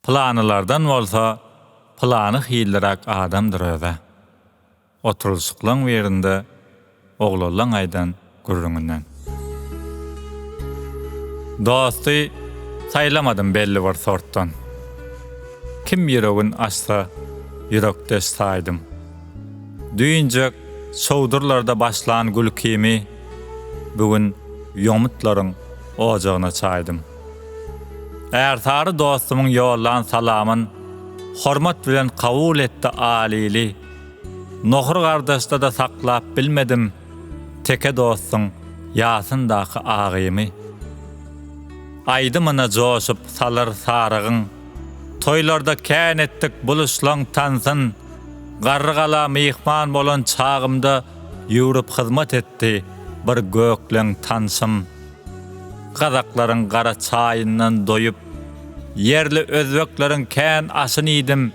Planylardan bolsa, plany hillerak adamdyr öze. Oturulşyklaň berinde, oglalaň aýdan gürrüňinden. Dosty saýlamadym belli bir sortdan. Kim ýüregin açsa, ýürekdeş saýdym. Düýünjek şowdurlarda başlan gülkimi, bugün ýomutlaryň ojagyna çaýdym. Ertary dostumyň ýollan salamyn hormat bilen kabul etdi alili. Nohur gardaşda da saklap bilmedim, teke dostum ýasyndaky agymy. Aýdymyna joşup salar sarıgın, toylarda kän etdik buluşlaň tansyn, garrygala mihman bolan çağımda ýurup hyzmat etdi bir gökleň tansym. Gazaklaryň gara çaýyndan doýup, yerli özbeklerin kän aşyny idim.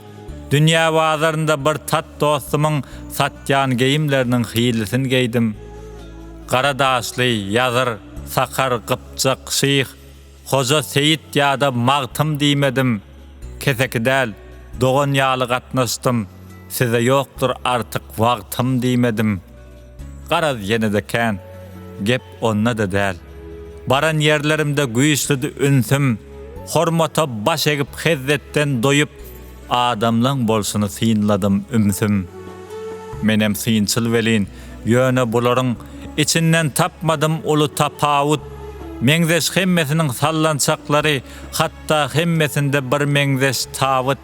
Dünýä bazarynda bir tat dostumyň satýan geyimleriniň hilisini geydim. Gara daşly, ýazar, sakar, gypçak, şyh, Hoja Seyit ýa-da magtym diýmedim. Keseki däl, dogan ýaly gatnaşdym. Size ýokdur artyk wagtym diýmedim. Garaz ýene-de kän, gep onna da däl. Baran yerlerimde güýçlidi ünsüm, hormata baş egip hezzetden doýup, adamlaň bolşuny synladym ümsüm. Menem synçyl welin, ýöne bularyň içinden tapmadym uly tapawut. Meňzeş hemmesiniň sallançaklary, hatda hemmesinde bir meňzeş tawut.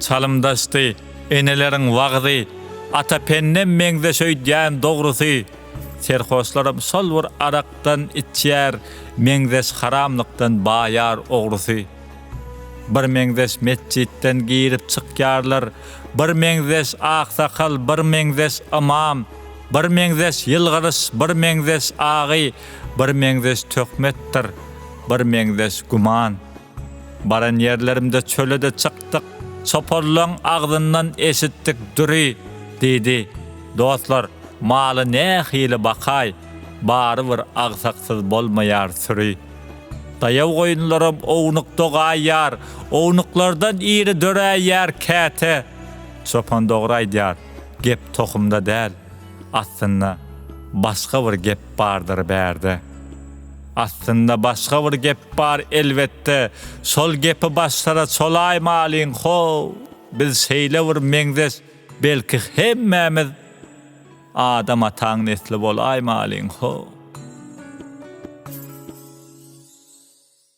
Çalymdaşdy eneleriň wagdy, ata pennem meňzeş öýdýän dogrusy. Serhoşlarym sol bir arakdan içýär, meňzeş haramlykdan baýar ogrusy. Bir meňzeş mescitten girip çykýarlar, bir meňzeş aksakal, bir meňzeş amam, bir meňzeş ýylgyrys, bir meňzeş agy, bir meňzeş tökmetdir, bir meňzeş guman. Baran yerlerimde çölede çykdyk, soporlaň agdyndan eşitdik düri, dedi. Dostlar, maly nähili bakay, bary bir agsaksyz bolmaýar süri. Dayaw goýunlarym ownuk dogaýar, ownuklardan iri döräýär käte. Çopan dograýdýar, gep tohumda däl. Aslında başga bir gep bardyr bärde. Aslında başga bir gep bar elbetde. Sol gepi başlara çolaýmalyň ho. Biz şeýle bir meňzeş, belki hemmemiz adam ataň nesli bolaýmalyň ho.